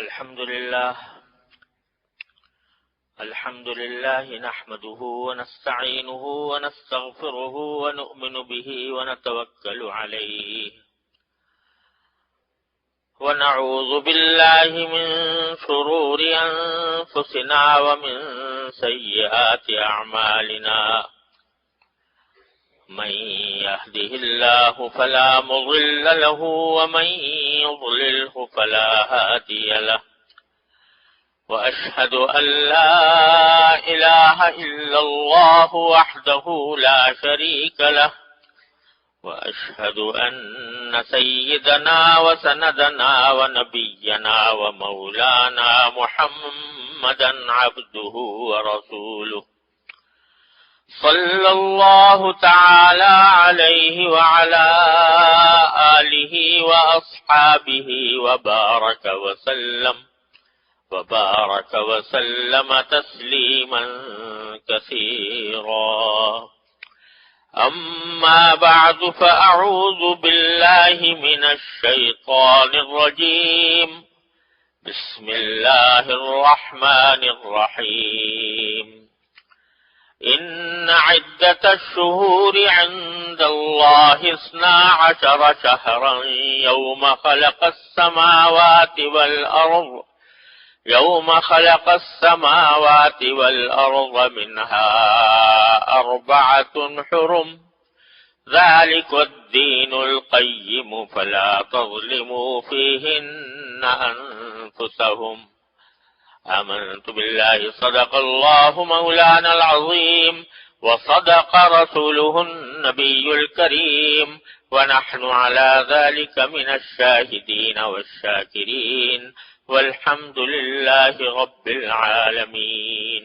الحمد لله نحمده ونستعينه ونستغفره ونؤمن به ونتوكل عليه ونعوذ بالله من شرور أنفسنا ومن سيئات أعمالنا من يهده الله فلا مضل له ومن يضلله فلا هادي له وأشهد أن لا إله إلا الله وحده لا شريك له وأشهد أن سيدنا وسندنا ونبينا ومولانا محمدا عبده ورسوله صلى الله تعالى عليه وعلى آله وأصحابه وبارك وسلم تسليما كثيرا. أما بعد فأعوذ بالله من الشيطان الرجيم. بسم الله الرحمن الرحيم. إن عدة الشهور عند الله 12 شهرا يوم خلق السماوات والأرض منها 4 حرم ذلك الدين القيم فلا تظلموا فيهن أنفسهم. آمنت بالله صدق الله مولانا العظيم وصدق رسوله النبي الكريم ونحن على ذلك من الشاهدين والشاكرين والحمد لله رب العالمين.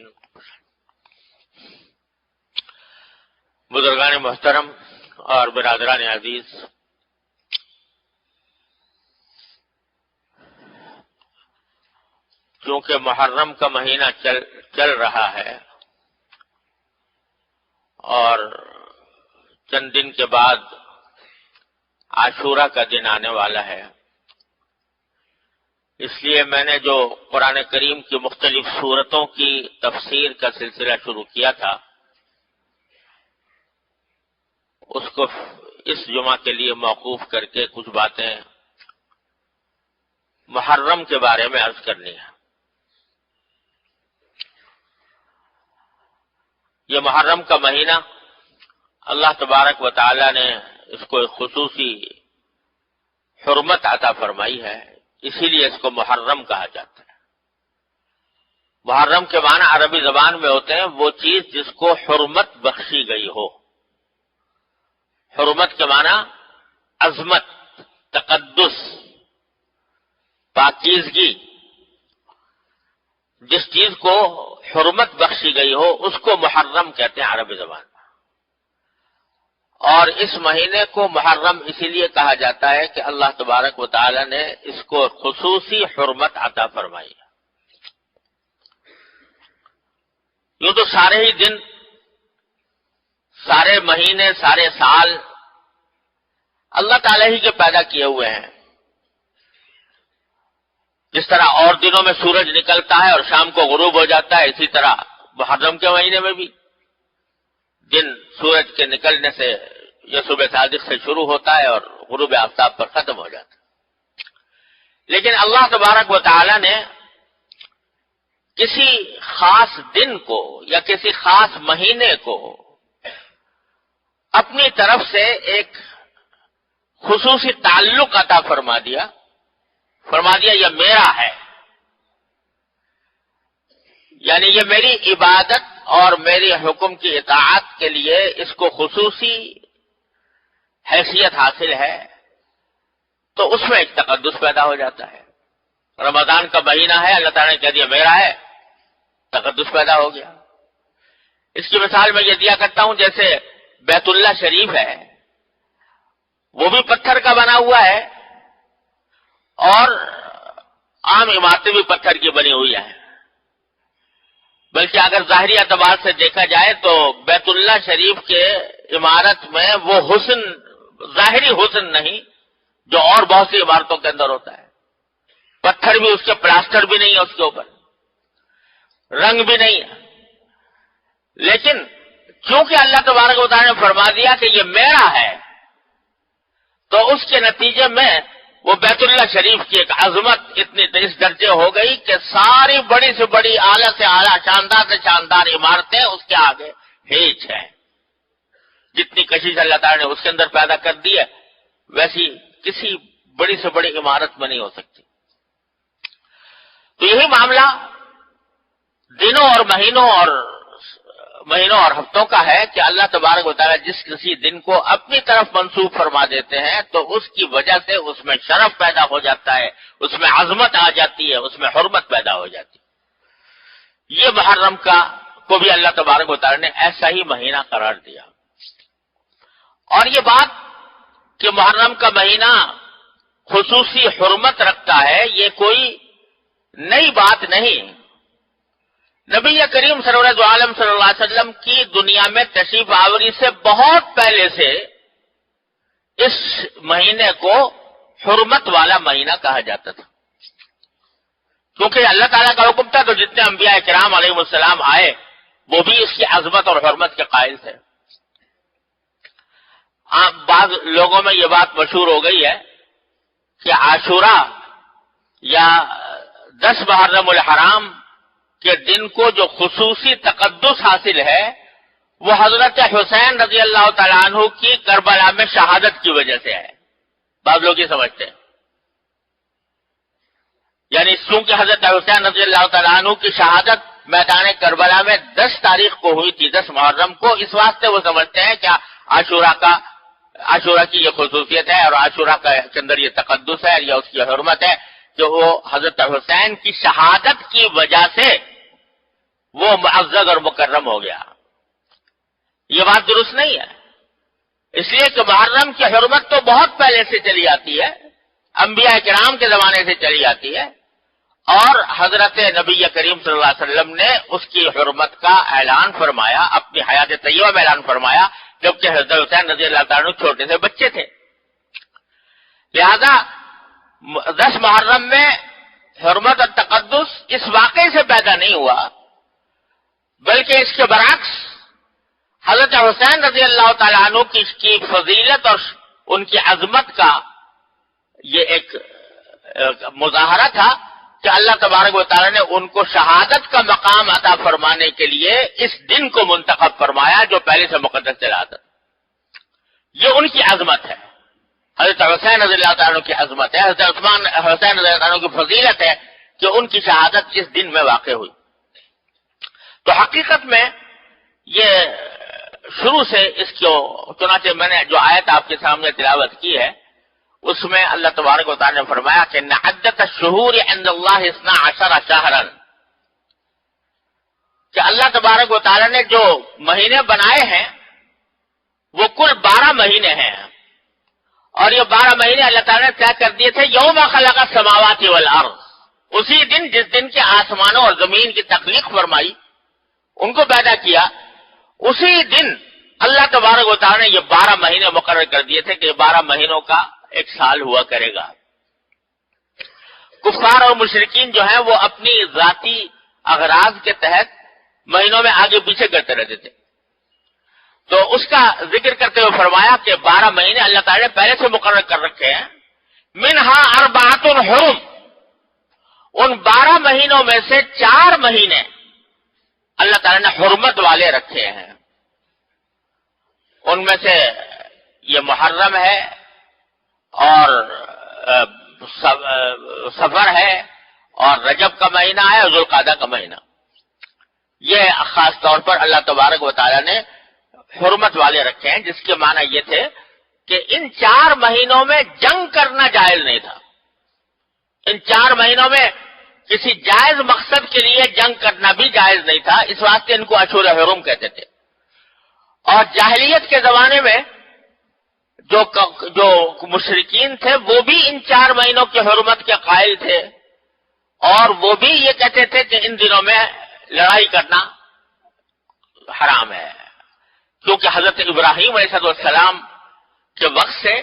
بزرگان محترم اور برادران عزیز، کیونکہ محرم کا مہینہ چل رہا ہے اور چند دن کے بعد عاشورہ کا دن آنے والا ہے، اس لیے میں نے جو قرآن کریم کی مختلف سورتوں کی تفسیر کا سلسلہ شروع کیا تھا اس کو اس جمعہ کے لیے موقوف کر کے کچھ باتیں محرم کے بارے میں عرض کرنی ہے. یہ محرم کا مہینہ اللہ تبارک و تعالی نے اس کو ایک خصوصی حرمت عطا فرمائی ہے، اسی لیے اس کو محرم کہا جاتا ہے. محرم کے معنی عربی زبان میں ہوتے ہیں وہ چیز جس کو حرمت بخشی گئی ہو. حرمت کے معنی عظمت، تقدس، پاکیزگی. جس چیز کو حرمت بخشی گئی ہو اس کو محرم کہتے ہیں عربی زبان میں. اور اس مہینے کو محرم اسی لیے کہا جاتا ہے کہ اللہ تبارک و تعالی نے اس کو خصوصی حرمت عطا فرمائی ہے. یوں تو سارے ہی دن، سارے مہینے، سارے سال اللہ تعالی ہی کے پیدا کیے ہوئے ہیں. جس طرح اور دنوں میں سورج نکلتا ہے اور شام کو غروب ہو جاتا ہے، اسی طرح محرم کے مہینے میں بھی دن سورج کے نکلنے سے یا صبح صادق سے شروع ہوتا ہے اور غروب آفتاب پر ختم ہو جاتا ہے. لیکن اللہ تبارک و تعالی نے کسی خاص دن کو یا کسی خاص مہینے کو اپنی طرف سے ایک خصوصی تعلق عطا فرما دیا یہ میرا ہے، یعنی یہ میری عبادت اور میری حکم کی اطاعت کے لیے اس کو خصوصی حیثیت حاصل ہے، تو اس میں ایک تقدس پیدا ہو جاتا ہے. رمضان کا مہینہ ہے، اللہ تعالیٰ نے کہہ دیا میرا ہے، تقدس پیدا ہو گیا. اس کی مثال میں یہ دیا کرتا ہوں، جیسے بیت اللہ شریف ہے، وہ بھی پتھر کا بنا ہوا ہے اور عام عمارتیں بھی پتھر کی بنی ہوئی ہیں. بلکہ اگر ظاہری اعتبار سے دیکھا جائے تو بیت اللہ شریف کے عمارت میں وہ حسن، ظاہری حسن نہیں جو اور بہت سی عمارتوں کے اندر ہوتا ہے. پتھر بھی اس کے پلاسٹر بھی نہیں ہے اس کے اوپر، رنگ بھی نہیں ہے، لیکن چونکہ اللہ تبارک و تعالیٰ نے فرما دیا کہ یہ میرا ہے، تو اس کے نتیجے میں وہ بیت اللہ شریف کی ایک عظمت اتنی اس درجے ہو گئی کہ ساری بڑی سے بڑی اعلیٰ سے اعلیٰ شاندار سے شاندار عمارتیں اس کے آگے ہیچ ہیں۔ جتنی کشش اللہ تعالیٰ نے اس کے اندر پیدا کر دی ہے ویسی کسی بڑی سے بڑی عمارت میں نہیں ہو سکتی۔ تو یہی معاملہ دنوں اور ہفتوں کا ہے کہ اللہ تبارک و تعالیٰ جس کسی دن کو اپنی طرف منسوب فرما دیتے ہیں تو اس کی وجہ سے اس میں شرف پیدا ہو جاتا ہے، اس میں عظمت آ جاتی ہے، اس میں حرمت پیدا ہو جاتی ہے۔ یہ محرم کو بھی اللہ تبارک و تعالیٰ نے ایسا ہی مہینہ قرار دیا، اور یہ بات کہ محرم کا مہینہ خصوصی حرمت رکھتا ہے یہ کوئی نئی بات نہیں۔ نبی کریم صلی اللہ علیہ وسلم کی دنیا میں تشریف آوری سے بہت پہلے سے اس مہینے کو حرمت والا مہینہ کہا جاتا تھا، کیونکہ اللہ تعالیٰ کا حکم تھا، تو جتنے انبیاء کرام علیہ السلام آئے وہ بھی اس کی عظمت اور حرمت کے قائل تھے۔ بعض لوگوں میں یہ بات مشہور ہو گئی ہے کہ عاشورہ یا 10 محرم الحرام کے دن کو جو خصوصی تقدس حاصل ہے وہ حضرت حسین رضی اللہ تعالیٰ عنہ کی کربلا میں شہادت کی وجہ سے ہے۔ بعض لوگ یہ سمجھتے ہیں، یعنی چونکہ حضرت حسین رضی اللہ تعالیٰ عنہ کی شہادت میدان کربلا میں 10 تاریخ کو ہوئی تھی، 10 محرم کو، اس واسطے وہ سمجھتے ہیں کہ عاشورہ کی یہ خصوصیت ہے اور عاشورہ کے اندر یہ تقدس ہے یا اس کی حرمت ہے کہ وہ حضرت حسین کی شہادت کی وجہ سے وہ معزز اور مکرم ہو گیا۔ یہ بات درست نہیں ہے، اس لیے کہ محرم کی حرمت تو بہت پہلے سے چلی آتی ہے، انبیاء کرام کے زمانے سے چلی آتی ہے، اور حضرت نبی کریم صلی اللہ علیہ وسلم نے اس کی حرمت کا اعلان فرمایا، اپنی حیات طیبہ میں اعلان فرمایا جبکہ حضرت حسین رضی اللہ تعالیٰ عنہ چھوٹے سے بچے تھے۔ لہذا 10 محرم میں حرمت اور تقدس اس واقعے سے پیدا نہیں ہوا، بلکہ اس کے برعکس حضرت حسین رضی اللہ تعالیٰ عنہ کی فضیلت اور ان کی عظمت کا یہ ایک مظاہرہ تھا کہ اللہ تبارک و تعالیٰ نے ان کو شہادت کا مقام عطا فرمانے کے لیے اس دن کو منتخب فرمایا جو پہلے سے مقدس چلا تھا۔ یہ ان کی عظمت ہے، حضرت حسین رضی اللہ تعالیٰ کی عظمت ہے، حضرت حسین رضی اللہ تعالیٰ کی فضیلت ہے کہ ان کی شہادت اس دن میں واقع ہوئی۔ تو حقیقت میں یہ شروع سے اس کو، چنانچہ میں نے جو آیت آپ کے سامنے تلاوت کی ہے اس میں اللہ تبارک و تعالیٰ نے فرمایا کہ عدت الشہور عند اللہ 12 شہرا، کہ اللہ تبارک و تعالیٰ نے جو مہینے بنائے ہیں وہ کل 12 مہینے ہیں، اور یہ 12 مہینے اللہ تعالیٰ نے طے کر دیے تھے یوم خلق السماوات والارض، اسی دن جس دن کے آسمانوں اور زمین کی تخلیق فرمائی، ان کو پیدا کیا، اسی دن اللہ تبارک و تعالیٰ نے یہ 12 مہینے مقرر کر دیے تھے کہ 12 مہینوں کا ایک سال ہوا کرے گا۔ کفار اور مشرکین جو ہیں وہ اپنی ذاتی اغراض کے تحت مہینوں میں آگے پیچھے کرتے رہتے تھے، تو اس کا ذکر کرتے ہوئے فرمایا کہ 12 مہینے اللہ تعالیٰ نے پہلے سے مقرر کر رکھے ہیں، منہا 4 حرم، ان 12 مہینوں میں سے 4 مہینے اللہ تعالیٰ نے حرمت والے رکھے ہیں، ان میں سے یہ محرم ہے اور سفر ہے اور رجب کا مہینہ ہے اور ذوالقعدہ کا مہینہ، یہ خاص طور پر اللہ تبارک و تعالیٰ نے حرمت والے رکھے ہیں، جس کے معنی یہ تھے کہ ان 4 مہینوں میں جنگ کرنا جائز نہیں تھا، ان 4 مہینوں میں کسی جائز مقصد کے لیے جنگ کرنا بھی جائز نہیں تھا، اس واسطے ان کو اشہر حرم کہتے تھے۔ اور جاہلیت کے زمانے میں جو مشرکین تھے وہ بھی ان 4 مہینوں کی حرمت کے قائل تھے، اور وہ بھی یہ کہتے تھے کہ ان دنوں میں لڑائی کرنا حرام ہے، کیونکہ حضرت ابراہیم علیہ السلام کے وقت سے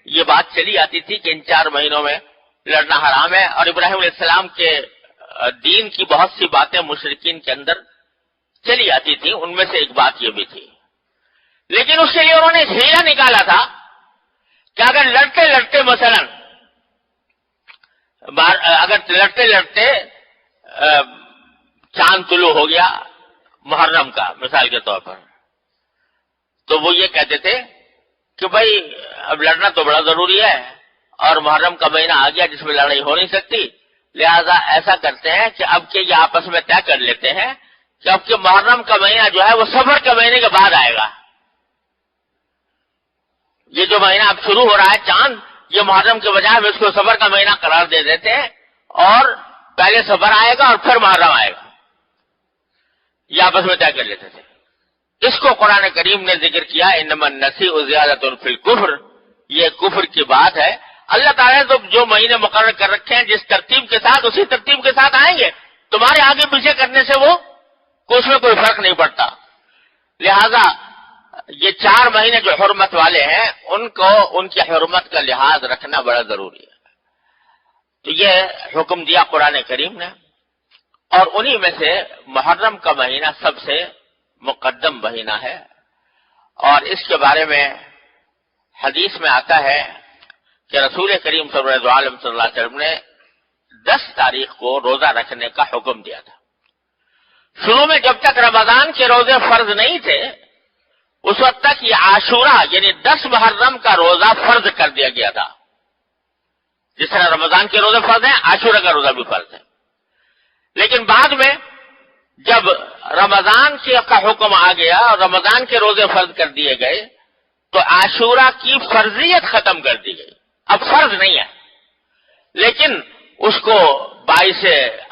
یہ بات چلی آتی تھی کہ ان 4 مہینوں میں لڑنا حرام ہے، اور ابراہیم علیہ السلام کے دین کی بہت سی باتیں مشرکین کے اندر چلی آتی تھی، ان میں سے ایک بات یہ بھی تھی. لیکن اس کے لیے انہوں نے ہیرا نکالا تھا کہ اگر لڑتے لڑتے مثلا چاند طلوع ہو گیا محرم کا مثال کے طور پر، تو وہ یہ کہتے تھے کہ بھائی اب لڑنا تو بڑا ضروری ہے، اور محرم کا مہینہ آ گیا جس میں لڑائی ہو نہیں سکتی، لہذا ایسا کرتے ہیں کہ اب کے یہ آپس میں طے کر لیتے ہیں کہ اب کے محرم کا مہینہ جو ہے وہ صفر کے مہینے کے بعد آئے گا. یہ جو مہینہ اب شروع ہو رہا ہے چاند، یہ محرم کے بجائے ہم اس کو صفر کا مہینہ قرار دے دیتے ہیں، اور پہلے صفر آئے گا اور پھر محرم آئے گا. یہ آپس میں طے کر لیتے تھے. اس کو قرآن کریم نے ذکر کیا انما النسیء زیادۃ فی الکفر، یہ کفر کی بات ہے. اللہ تعالیٰ نے تو جو مہینے مقرر کر رکھے ہیں جس ترتیب کے ساتھ اسی ترتیب کے ساتھ آئیں گے، تمہارے آگے پیچھے کرنے سے وہ اس میں کوئی فرق نہیں پڑتا. لہذا یہ 4 مہینے جو حرمت والے ہیں ان کی حرمت کا لحاظ رکھنا بڑا ضروری ہے. تو یہ حکم دیا قرآن کریم نے، اور انہی میں سے محرم کا مہینہ سب سے مقدم مہینہ ہے. اور اس کے بارے میں حدیث میں آتا ہے کہ رسول کریم صلی اللہ علیہ وسلم نے 10 تاریخ کو روزہ رکھنے کا حکم دیا تھا. شروع میں جب تک رمضان کے روزے فرض نہیں تھے اس وقت تک یہ عاشورہ یعنی 10 محرم کا روزہ فرض کر دیا گیا تھا. جس طرح رمضان کے روزے فرض ہیں، عاشورہ کا روزہ بھی فرض ہے. لیکن بعد میں جب رمضان کا حکم آ گیا اور رمضان کے روزے فرض کر دیے گئے تو عاشورہ کی فرضیت ختم کر دی گئی. اب فرض نہیں ہے، لیکن اس کو باعث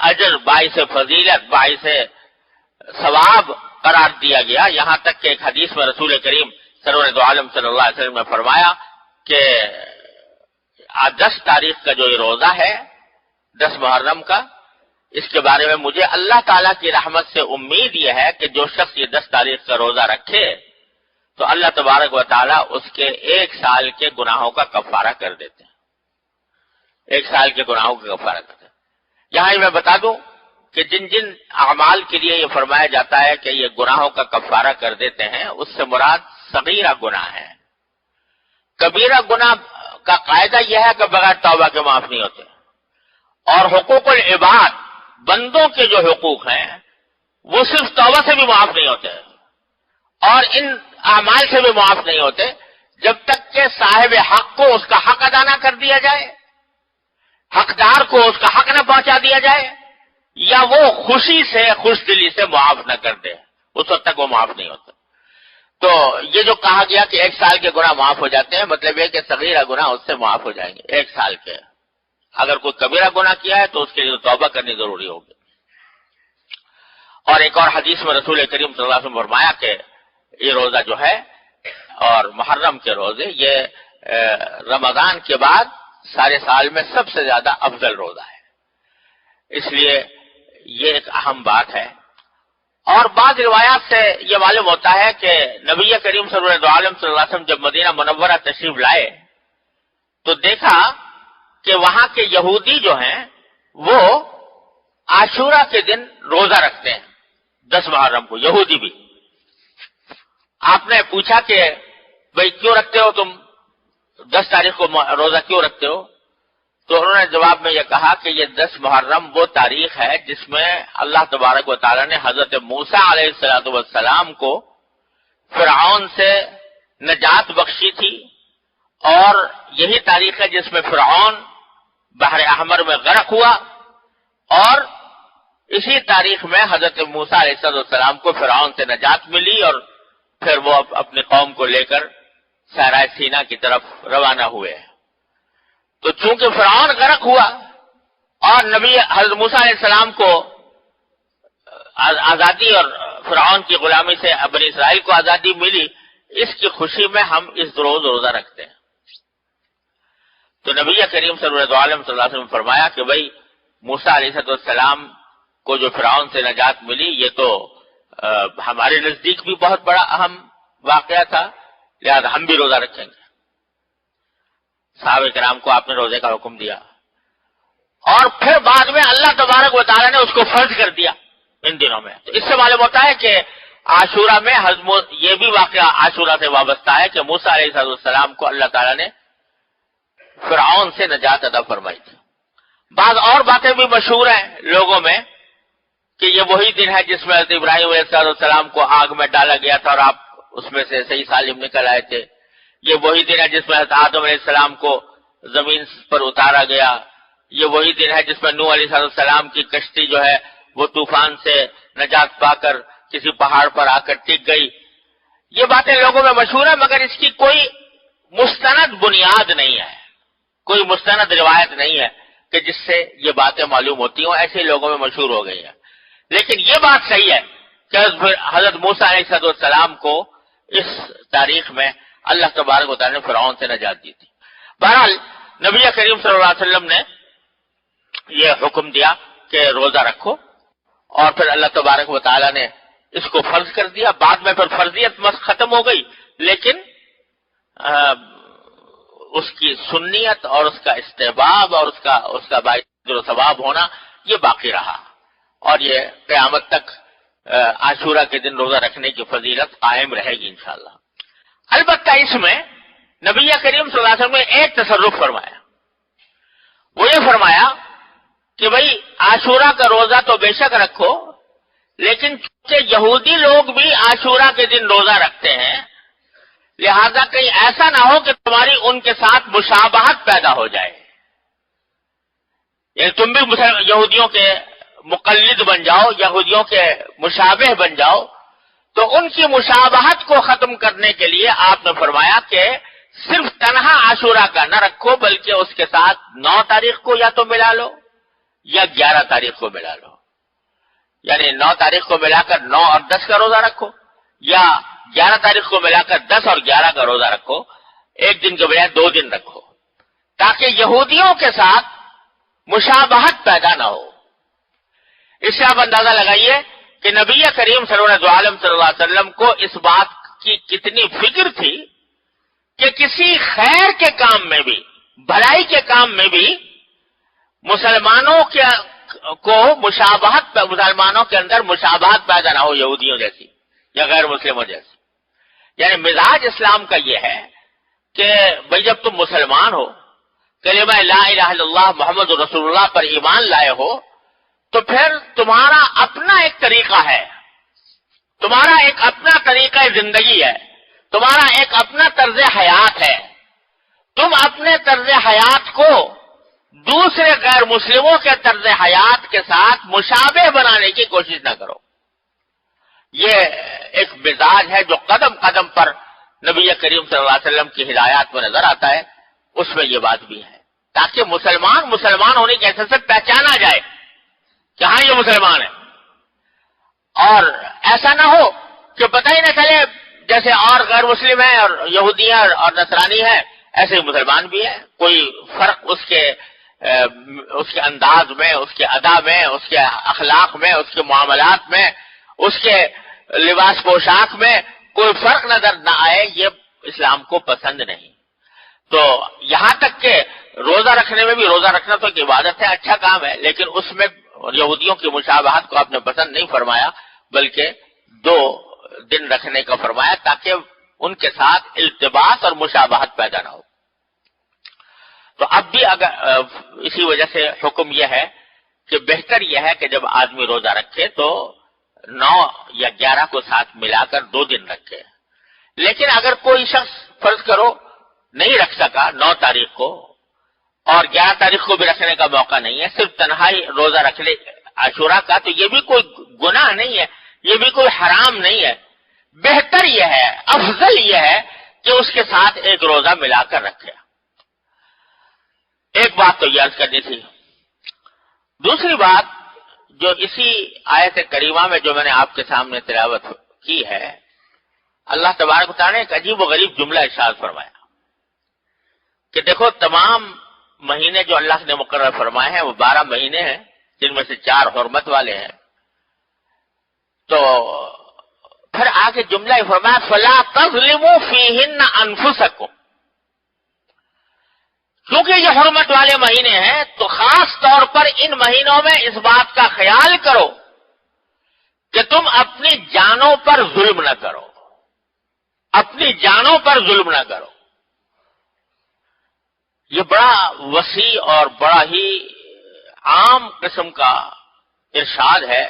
اجر، باعث فضیلت، باعث ثواب قرار دیا گیا. یہاں تک کہ ایک حدیث میں رسول کریم سرور دو عالم صلی اللہ علیہ وسلم نے فرمایا کہ 10 تاریخ کا جو یہ روزہ ہے 10 محرم کا، اس کے بارے میں مجھے اللہ تعالیٰ کی رحمت سے امید یہ ہے کہ جو شخص یہ 10 تاریخ کا روزہ رکھے تو اللہ تبارک و تعالیٰ اس کے 1 سال کے گناہوں کا کفارہ کر دیتے ہیں. 1 سال کے گناہوں کا کفارہ کرتے ہیں. یہاں ہی میں بتا دوں کہ جن جن اعمال کے لیے یہ فرمایا جاتا ہے کہ یہ گناہوں کا کفارہ کر دیتے ہیں، اس سے مراد صغیرہ گناہ ہے. کبیرہ گناہ کا قاعدہ یہ ہے کہ بغیر توبہ کے معاف نہیں ہوتے، اور حقوق العباد بندوں کے جو حقوق ہیں وہ صرف توبہ سے بھی معاف نہیں ہوتے، اور ان اعمال سے بھی معاف نہیں ہوتے جب تک کہ صاحب حق کو اس کا حق ادا نہ کر دیا جائے، حقدار کو اس کا حق نہ پہنچا دیا جائے، یا وہ خوشی سے خوش دلی سے معاف نہ کر دے، اس وقت تک وہ معاف نہیں ہوتا. تو یہ جو کہا گیا کہ 1 سال کے گناہ معاف ہو جاتے ہیں، مطلب یہ کہ صغیرہ گناہ اس سے معاف ہو جائیں گے 1 سال کے. اگر کوئی کبیرہ گناہ کیا ہے تو اس کے لیے توبہ کرنی ضروری ہوگی. اور ایک اور حدیث میں رسول کریم صلی اللہ علیہ وسلم فرمایا کہ یہ روزہ جو ہے اور محرم کے روزے یہ رمضان کے بعد سارے سال میں سب سے زیادہ افضل روزہ ہے. اس لیے یہ ایک اہم بات ہے. اور بعض روایات سے یہ معلوم ہوتا ہے کہ نبی کریم صلی اللہ علیہ وسلم جب مدینہ منورہ تشریف لائے تو دیکھا کہ وہاں کے یہودی جو ہیں وہ عاشورہ کے دن روزہ رکھتے ہیں 10 محرم کو، یہودی بھی. آپ نے پوچھا کہ بھئی کیوں رکھتے ہو تم 10 تاریخ کو روزہ کیوں رکھتے ہو؟ تو انہوں نے جواب میں یہ کہا کہ یہ 10 محرم وہ تاریخ ہے جس میں اللہ تبارک و تعالیٰ نے حضرت موسیٰ علیہ السلام کو فرعون سے نجات بخشی تھی، اور یہی تاریخ ہے جس میں فرعون بحر احمر میں غرق ہوا، اور اسی تاریخ میں حضرت موسیٰ علیہ السلام کو فرعون سے نجات ملی، اور پھر وہ اپنی قوم کو لے کر صحرائے سینا کی طرف روانہ ہوئے. تو چونکہ فرعون غرق ہوا اور نبی حضرت موسیٰ علیہ السلام کو آزادی اور فرعون کی غلامی سے بنی اسرائیل کو آزادی ملی، اس کی خوشی میں ہم اس روز روزہ رکھتے ہیں. تو نبی کریم صلی اللہ علیہ وسلم نے فرمایا کہ بھئی موسیٰ علیہ السلام کو جو فرعون سے نجات ملی یہ تو ہمارے نزدیک بھی بہت بڑا اہم واقعہ تھا، لہذا ہم بھی روزہ رکھیں گے. صحابہ کرام کو آپ نے روزے کا حکم دیا. اور پھر بعد میں اللہ تبارک و تعالیٰ نے اس کو فرض کر دیا ان دنوں میں. تو اس سے معلوم ہوتا ہے کہ عاشورہ میں یہ بھی واقعہ عاشورہ سے وابستہ ہے کہ موسیٰ علیہ السلام کو اللہ تعالیٰ نے فرعون سے نجات عطا فرمائی تھی. بعض اور باتیں بھی مشہور ہیں لوگوں میں کہ یہ وہی دن ہے جس میں حضرت ابراہیم علیہ السلام کو آگ میں ڈالا گیا تھا اور آپ اس میں سے صحیح سالم نکل آئے تھے. یہ وہی دن ہے جس میں حضرت آدم علیہ السلام کو زمین پر اتارا گیا. یہ وہی دن ہے جس میں نوح علیہ السلام کی کشتی جو ہے وہ طوفان سے نجات پا کر کسی پہاڑ پر آ کر ٹک گئی. یہ باتیں لوگوں میں مشہور ہیں مگر اس کی کوئی مستند بنیاد نہیں ہے, کوئی مستند روایت نہیں ہے کہ جس سے یہ باتیں معلوم ہوتی ہوں. ایسے لوگوں میں مشہور ہو گئی ہیں. لیکن یہ بات صحیح ہے کہ حضرت موسیٰ علیہ السلام کو اس تاریخ میں اللہ تبارک و تعالیٰ نے فرعون سے نجات دی تھی. بہرحال نبی کریم صلی اللہ علیہ وسلم نے یہ حکم دیا کہ روزہ رکھو اور پھر اللہ تبارک و تعالیٰ نے اس کو فرض کر دیا. بعد میں پھر فرضیت ختم ہو گئی لیکن اس کی سنیت اور اس کا استحباب اور اس کا باعث ثواب ہونا یہ باقی رہا اور یہ قیامت تک عاشورہ کے دن روزہ رکھنے کی فضیلت قائم رہے گی انشاءاللہ. البتہ اس میں نبی کریم صلی اللہ علیہ وسلم نے ایک تصرف فرمایا. وہ یہ فرمایا کہ بھئی عاشورہ کا روزہ تو بے شک رکھو لیکن چونکہ یہودی لوگ بھی عاشورہ کے دن روزہ رکھتے ہیں لہذا کہیں ایسا نہ ہو کہ تمہاری ان کے ساتھ مشابہت پیدا ہو جائے, یعنی تم بھی یہودیوں کے مقلد بن جاؤ, یہودیوں کے مشابہ بن جاؤ. تو ان کی مشابہت کو ختم کرنے کے لیے آپ نے فرمایا کہ صرف تنہا عاشورہ کا نہ رکھو بلکہ اس کے ساتھ 9 تاریخ کو یا تو ملا لو یا 11 تاریخ کو ملا لو, یعنی 9 تاریخ کو ملا کر 9 اور 10 کا روزہ رکھو یا 11 تاریخ کو ملا کر 10 اور 11 کا روزہ رکھو. ایک دن کے بجائے 2 دن رکھو تاکہ یہودیوں کے ساتھ مشابہت پیدا نہ ہو. اس سے آپ اندازہ لگائیے کہ نبی کریم صلی اللہ علیہ وسلم کو اس بات کی کتنی فکر تھی کہ کسی خیر کے کام میں بھی, بھلائی کے کام میں بھی مسلمانوں کو مشابہت, مسلمانوں کے اندر مشابہت پیدا نہ ہو یہودیوں جیسی یا غیر مسلموں جیسی. یعنی مزاج اسلام کا یہ ہے کہ بھئی جب تم مسلمان ہو, کلمہ لا الہ الا اللہ محمد رسول اللہ پر ایمان لائے ہو تو پھر تمہارا اپنا ایک طریقہ ہے, تمہارا ایک اپنا طریقہ زندگی ہے, تمہارا ایک اپنا طرز حیات ہے. تم اپنے طرز حیات کو دوسرے غیر مسلموں کے طرز حیات کے ساتھ مشابہ بنانے کی کوشش نہ کرو. یہ ایک مزاج ہے جو قدم قدم پر نبی کریم صلی اللہ علیہ وسلم کی ہدایات میں نظر آتا ہے. اس میں یہ بات بھی ہے تاکہ مسلمان ہونے کی حیثیت سے پہچانا جائے کہ ہاں یہ مسلمان ہے, اور ایسا نہ ہو کہ پتہ ہی نہ چلے جیسے اور غیر مسلم ہیں اور یہودی ہیں اور نصرانی ہیں ایسے ہی مسلمان بھی ہیں. کوئی فرق اس کے انداز میں, اس کے ادا میں, اس کے اخلاق میں, اس کے معاملات میں, اس کے لباس پوشاک میں کوئی فرق نظر نہ آئے, یہ اسلام کو پسند نہیں. تو یہاں تک کہ روزہ رکھنے میں بھی, روزہ رکھنا تو ایک عبادت ہے, اچھا کام ہے, لیکن اس میں یہودیوں کی مشابہت کو آپ نے پسند نہیں فرمایا بلکہ 2 دن رکھنے کا فرمایا تاکہ ان کے ساتھ التباس اور مشابہت پیدا نہ ہو. تو اب بھی اگر اسی وجہ سے حکم یہ ہے کہ بہتر یہ ہے کہ جب آدمی روزہ رکھے تو 9 یا 11 کو ساتھ ملا کر 2 دن رکھے. لیکن اگر کوئی شخص فرض کرو نہیں رکھ سکا 9 تاریخ کو اور 11 تاریخ کو بھی رکھنے کا موقع نہیں ہے, صرف تنہائی روزہ رکھ لے عاشورہ کا, تو یہ بھی کوئی گناہ نہیں ہے, یہ بھی کوئی حرام نہیں ہے. بہتر یہ ہے, افضل یہ ہے کہ اس کے ساتھ ایک روزہ ملا کر رکھے. ایک بات تو یہ عرض کرنی تھی. دوسری بات جو اسی آیت کریمہ میں جو میں نے آپ کے سامنے تلاوت کی ہے, اللہ تبارک و تعالیٰ نے ایک عجیب و غریب جملہ ارشاد فرمایا کہ دیکھو تمام مہینے جو اللہ نے مقرر فرمائے ہیں وہ 12 مہینے ہیں جن میں سے 4 حرمت والے ہیں. تو پھر آگے جملہ فرمایا فَلَا تَظْلِمُوا فِيهِنَّ أَنفُسَكُمْ, کیونکہ یہ حرمت والے مہینے ہیں تو خاص طور پر ان مہینوں میں اس بات کا خیال کرو کہ تم اپنی جانوں پر ظلم نہ کرو، اپنی جانوں پر ظلم نہ کرو۔ یہ بڑا وسیع اور بڑا ہی عام قسم کا ارشاد ہے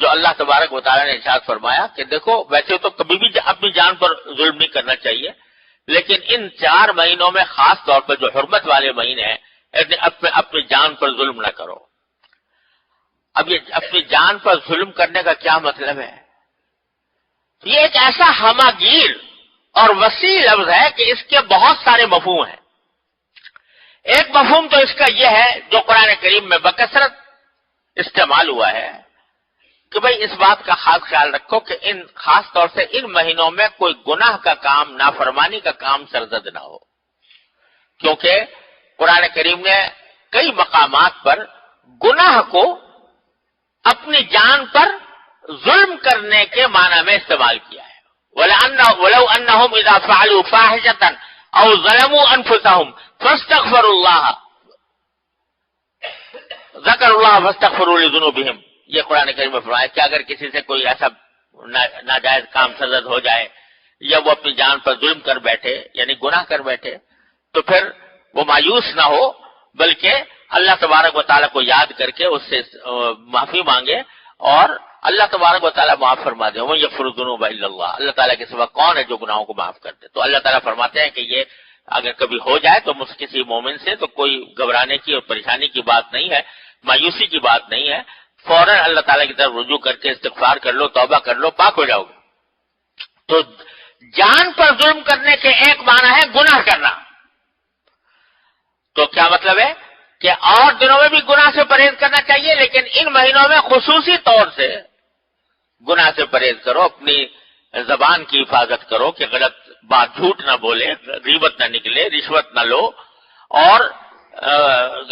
جو اللہ تبارک و تعالیٰ نے ارشاد فرمایا کہ دیکھو ویسے تو کبھی بھی اپنی جان پر ظلم نہیں کرنا چاہیے، لیکن ان 4 مہینوں میں خاص طور پر جو حرمت والے مہینے ہیں اپنی جان پر ظلم نہ کرو۔ اب یہ اپنی جان پر ظلم کرنے کا کیا مطلب ہے؟ یہ ایک ایسا ہماگیر اور وسیع لفظ ہے کہ اس کے بہت سارے مفہوم ہیں۔ ایک مفہوم تو اس کا یہ ہے جو قرآن کریم میں بکثرت استعمال ہوا ہے کہ بھئی اس بات کا خاص خیال رکھو کہ خاص طور سے ان مہینوں میں کوئی گناہ کا کام، نافرمانی کا کام سرزد نہ ہو، کیونکہ قرآن کریم نے کئی مقامات پر گناہ کو اپنی جان پر ظلم کرنے کے معنی میں استعمال کیا ہے۔ وَلَوْ أَنَّهُمْ إِذَا فَعَلُوا فَاحِشَةً أَوْ ظَلَمُوا أَنفُسَهُمْ فَاسْتَغْفَرُوا اللَّهَ ذَكَرُوا اللَّهَ فَاسْتَغْفَرُوا لِذُنُوبِهِمْ، یہ قرآن کریم میں فرمایا کہ اگر کسی سے کوئی ایسا ناجائز کام سرزد ہو جائے یا وہ اپنی جان پر ظلم کر بیٹھے یعنی گناہ کر بیٹھے تو پھر وہ مایوس نہ ہو بلکہ اللہ تبارک و تعالیٰ کو یاد کر کے اس سے معافی مانگے اور اللہ تبارک و تعالیٰ معاف فرما دے۔ وہ یغفر الذنوب الا اللہ، اللہ تعالیٰ کے سوا کون ہے جو گناہوں کو معاف کرتے؟ تو اللہ تعالیٰ فرماتے ہیں کہ یہ اگر کبھی ہو جائے تو کسی مومن سے تو کوئی گھبرانے کی اور پریشانی کی بات نہیں ہے، مایوسی کی بات نہیں ہے، فوراً اللہ تعالیٰ کی طرف رجوع کر کے استغفار کر لو، توبہ کر لو، پاک ہو جاؤ گے۔ تو جان پر ظلم کرنے کے ایک معنی ہے گناہ کرنا، تو کیا مطلب ہے کہ اور دنوں میں بھی گناہ سے پرہیز کرنا چاہیے لیکن ان مہینوں میں خصوصی طور سے گناہ سے پرہیز کرو، اپنی زبان کی حفاظت کرو کہ غلط بات، جھوٹ نہ بولے، غیبت نہ نکلے، رشوت نہ لو، اور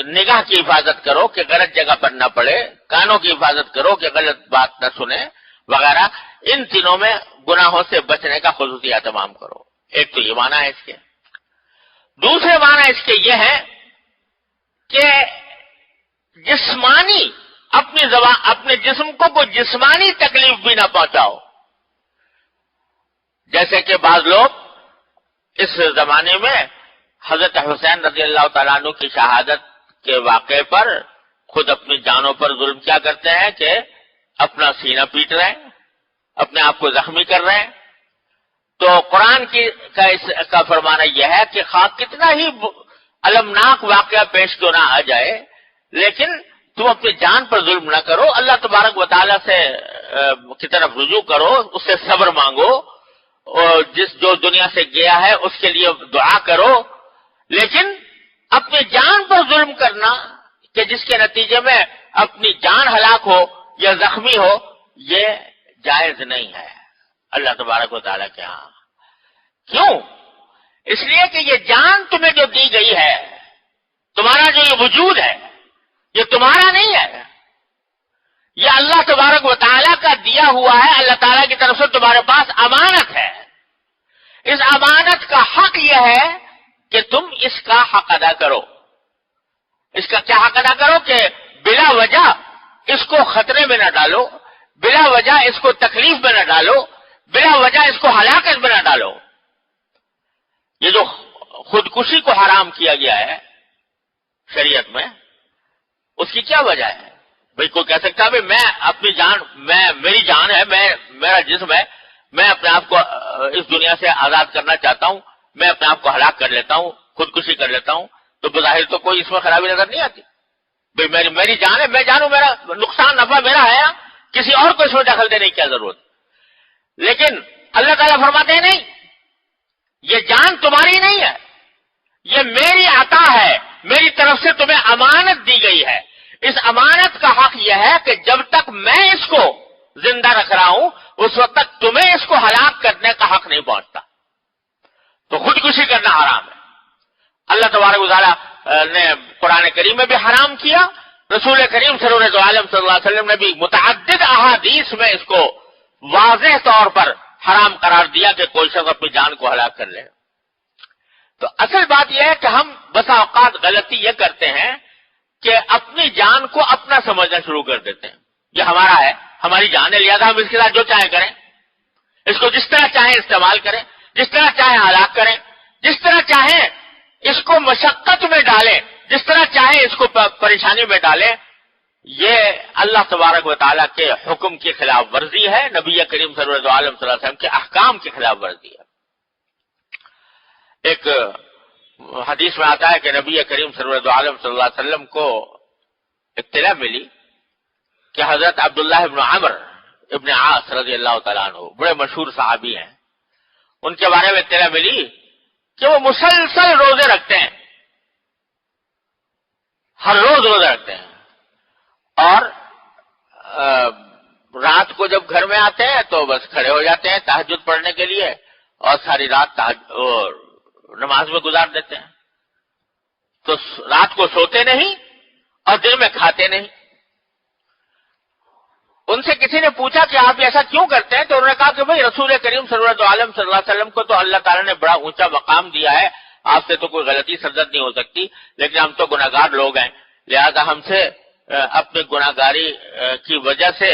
نگاہ کی حفاظت کرو کہ غلط جگہ پر نہ پڑے، کانوں کی حفاظت کرو کہ غلط بات نہ سنے وغیرہ۔ ان دنوں میں گناہوں سے بچنے کا خصوصی اہتمام کرو۔ ایک تو یہ معنی ہے اس کے۔ دوسرے معنی اس کے یہ ہے کہ جسمانی اپنے جسم کو کوئی جسمانی تکلیف بھی نہ پہنچاؤ، جیسے کہ بعض لوگ اس زمانے میں حضرت حسین رضی اللہ تعالیٰ عنہ کی شہادت کے واقعے پر خود اپنی جانوں پر ظلم کیا کرتے ہیں کہ اپنا سینہ پیٹ رہے ہیں، اپنے آپ کو زخمی کر رہے ہیں۔ تو قرآن کا فرمانا یہ ہے کہ خواہ کتنا ہی المناک واقعہ پیش کیوں نہ آ جائے لیکن تم اپنی جان پر ظلم نہ کرو، اللہ تبارک و تعالیٰ سے کی طرف رجوع کرو، اس سے صبر مانگو، اور جو دنیا سے گیا ہے اس کے لیے دعا کرو، لیکن اپنی جان پر ظلم کرنا کہ جس کے نتیجے میں اپنی جان ہلاک ہو یا زخمی ہو یہ جائز نہیں ہے اللہ تبارک و تعالیٰ کے ہاں۔ کیوں؟ اس لیے کہ یہ جان تمہیں جو دی گئی ہے، تمہارا جو یہ وجود ہے یہ تمہارا نہیں ہے، یہ اللہ تبارک و تعالیٰ کا دیا ہوا ہے، اللہ تعالیٰ کی طرف سے تمہارے پاس امانت ہے۔ اس امانت کا حق یہ ہے کہ تم اس کا حق ادا کرو۔ اس کا کیا حق ادا کرو کہ بلا وجہ اس کو خطرے میں نہ ڈالو، بلا وجہ اس کو تکلیف میں نہ ڈالو، بلا وجہ اس کو ہلاکت میں نہ ڈالو۔ یہ جو خودکشی کو حرام کیا گیا ہے شریعت میں، اس کی کیا وجہ ہے؟ بھئی کوئی کہہ سکتا ہے میں اپنی جان، میری جان ہے، میرا جسم ہے، میں اپنے آپ کو اس دنیا سے آزاد کرنا چاہتا ہوں، میں اپنے آپ کو ہلاک کر لیتا ہوں، خودکشی کر لیتا ہوں، تو بظاہر تو کوئی اس میں خرابی نظر نہیں آتی۔ بھئی میری جان ہے، میں جانوں میرا نقصان نفع میرا ہے، کسی اور کو اس میں دخل دینے کی کیا ضرورت؟ لیکن اللہ تعالیٰ فرماتے ہیں نہیں، یہ جان تمہاری نہیں ہے، یہ میری عطا ہے، میری طرف سے تمہیں امانت دی گئی ہے۔ اس امانت کا حق یہ ہے کہ جب تک میں اس کو زندہ رکھ رہا ہوں اس وقت تک تمہیں اس کو ہلاک کرنے کا حق نہیں پہنچتا۔ تو خودکشی کرنا حرام ہے۔ اللہ تبارک و تعالیٰ نے قرآن کریم میں بھی حرام کیا، رسول کریم صلی اللہ علیہ وسلم نے بھی متعدد احادیث میں اس کو واضح طور پر حرام قرار دیا کہ کوئی شخص اپنی جان کو ہلاک کر لے۔ تو اصل بات یہ ہے کہ ہم بسا اوقات غلطی یہ کرتے ہیں کہ اپنی جان کو اپنا سمجھنا شروع کر دیتے ہیں. یہ ہمارا ہے، ہماری جان ہے، لہذا ہم اس کے ساتھ جو چاہیں کریں، اس کو جس طرح چاہیں استعمال کریں، جس طرح چاہیں ہلاک کریں، جس طرح چاہیں اس کو مشقت میں ڈالیں، جس طرح چاہیں اس کو پریشانی میں ڈالیں. یہ اللہ تبارک و تعالیٰ کے حکم کی خلاف ورزی ہے، نبی کریم صلی اللہ علیہ وسلم کے احکام کی خلاف ورزی ہے. ایک حدیث میں آتا ہے کہ نبی کریم صلی اللہ علیہ وسلم کو اطلاع ملی کہ حضرت عبداللہ ابن عمر ابن عاص رضی اللہ تعالیٰ عنہ بڑے مشہور صحابی ہیں، ان کے بارے میں اطلاع ملی کہ وہ مسلسل روزے رکھتے ہیں، ہر روز روزہ رکھتے ہیں، اور رات کو جب گھر میں آتے ہیں تو بس کھڑے ہو جاتے ہیں تہجد پڑھنے کے لیے، اور ساری رات نماز میں گزار دیتے ہیں. تو رات کو سوتے نہیں اور دن میں کھاتے نہیں. ان سے کسی نے پوچھا کہ آپ ایسا کیوں کرتے ہیں؟ تو انہوں نے کہا کہ بھئی رسول کریم صلی اللہ علیہ وسلم کو تو اللہ تعالیٰ نے بڑا اونچا مقام دیا ہے، آپ سے تو کوئی غلطی سرزد نہیں ہو سکتی، لیکن ہم تو گناہگار لوگ ہیں، لہذا ہم سے اپنی گناہگاری کی وجہ سے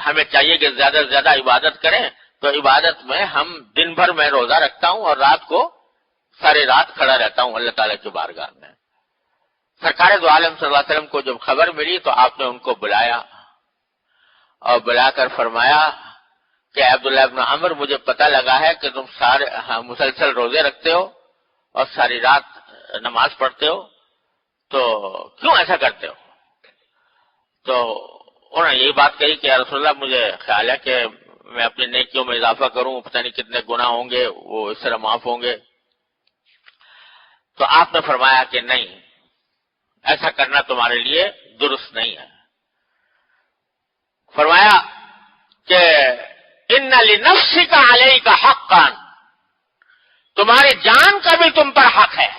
ہمیں چاہیے کہ زیادہ سے زیادہ عبادت کریں. تو عبادت میں ہم دن بھر میں روزہ رکھتا ہوں اور رات کو ساری رات کھڑا رہتا ہوں اللہ تعالیٰ کی بارگاہ میں. سرکار دو عالم صلی اللہ علیہ وسلم کو جب خبر ملی تو آپ نے ان کو بلایا اور بلا کر فرمایا کہ عبداللہ ابن عمر، مجھے پتہ لگا ہے کہ تم سارے مسلسل روزے رکھتے ہو اور ساری رات نماز پڑھتے ہو، تو کیوں ایسا کرتے ہو؟ تو انہوں نے یہی بات کہی کہ یا رسول اللہ، مجھے خیال ہے کہ میں اپنی نیکیوں میں اضافہ کروں، پتہ نہیں کتنے گناہ ہوں گے وہ اس طرح معاف ہوں گے. تو آپ نے فرمایا کہ نہیں، ایسا کرنا تمہارے لیے درست نہیں ہے. فرمایا کہ ان لنفسک علیک حقا، تمہاری جان کا بھی تم پر حق ہے،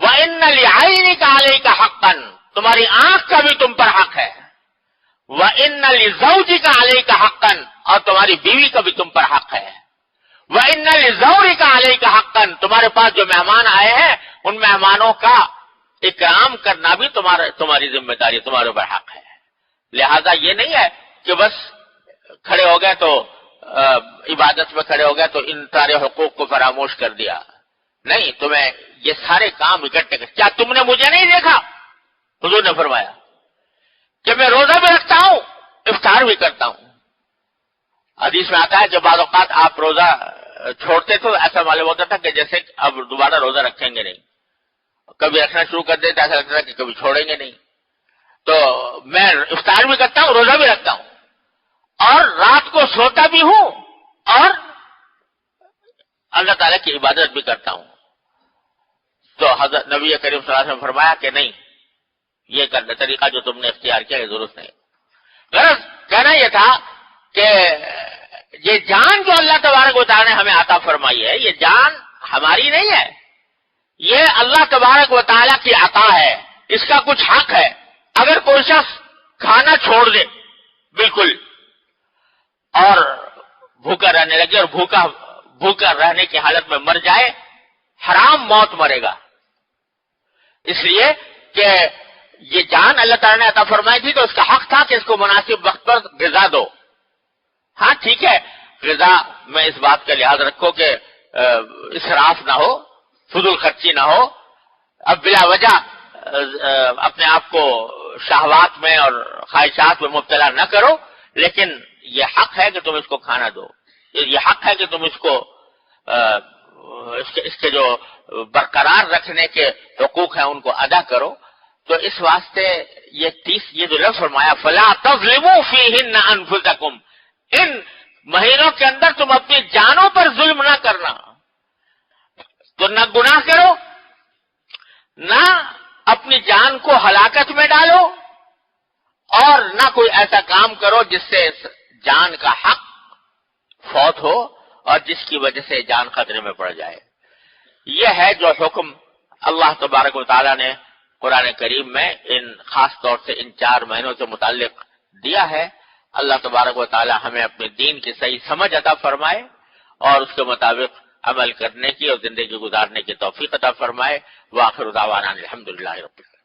وان لعینک علیک حقا، تمہاری آنکھ کا بھی تم پر حق ہے، وان لزوجک علیک حقا، اور تمہاری بیوی کا بھی تم پر حق ہے، وان لزورک علیک حقا، تمہارے پاس جو مہمان آئے ہیں ان مہمانوں کا اکرام کرنا بھی تمہاری ذمہ داری، تمہارے اوپر حق ہے. لہذا یہ نہیں ہے کہ بس کھڑے ہو گئے تو عبادت میں کھڑے ہو گئے تو ان سارے حقوق کو فراموش کر دیا. نہیں، تمہیں یہ سارے کام اکٹھے کر. کیا تم نے مجھے نہیں دیکھا؟ حضور نے فرمایا کہ میں روزہ بھی رکھتا ہوں، افطار بھی کرتا ہوں. حدیث میں آتا ہے کہ بعض اوقات آپ روزہ چھوڑتے تو ایسا معلوم ہوتا تھا کہ جیسے اب دوبارہ روزہ رکھیں گے نہیں، کبھی رکھنا شروع کر دیتے ایسا لگتا تھا کہ کبھی چھوڑیں گے نہیں. تو میں افطار بھی کرتا ہوں، روزہ بھی رکھتا ہوں، اور رات کو سوتا بھی ہوں اور اللہ تعالیٰ کی عبادت بھی کرتا ہوں. تو حضرت نبی کریم صلی اللہ علیہ وسلم نے فرمایا کہ نہیں، یہ کرنے طریقہ جو تم نے اختیار کیا یہ درست نہیں. غرض کہنا یہ تھا کہ یہ جان جو اللہ تبارک و تعالیٰ نے ہمیں عطا فرمائی ہے، یہ جان ہماری نہیں ہے، یہ اللہ تبارک و تعالیٰ کی عطا ہے، اس کا کچھ حق ہے. اگر کوئی شخص کھانا چھوڑ دے بالکل اور بھوکا رہنے لگے اور بھوکا رہنے کی حالت میں مر جائے، حرام موت مرے گا. اس لیے کہ یہ جان اللہ تعالیٰ نے عطا فرمائی تھی تو اس کا حق تھا کہ اس کو مناسب وقت پر غذا دو. ہاں ٹھیک ہے، غذا میں اس بات کا لحاظ رکھو کہ اسراف نہ ہو، فضول خرچی نہ ہو، اب بلا وجہ اپنے آپ کو شہوات میں اور خواہشات میں مبتلا نہ کرو، لیکن یہ حق ہے کہ تم اس کو کھانا دو، یہ حق ہے کہ تم اس کو اس کے جو برقرار رکھنے کے حقوق ہیں ان کو ادا کرو. تو اس واسطے یہ جو لفظ فرمایا فلا تظلموا فیہن انفسکم، ان مہینوں کے اندر تم اپنی جانوں پر ظلم نہ کرنا. تو نہ گناہ کرو، نہ اپنی جان کو ہلاکت میں ڈالو، اور نہ کوئی ایسا کام کرو جس سے جان کا حق فوت ہو اور جس کی وجہ سے جان خطرے میں پڑ جائے. یہ ہے جو حکم اللہ تبارک و تعالیٰ نے قرآن کریم میں خاص طور سے ان 4 مہینوں سے متعلق دیا ہے. اللہ تبارک و تعالیٰ ہمیں اپنے دین کی صحیح سمجھ عطا فرمائے اور اس کے مطابق عمل کرنے کی اور زندگی گزارنے کی توفیق عطا فرمائے۔ وآخر دعوانا الحمدللہ رب العالمین۔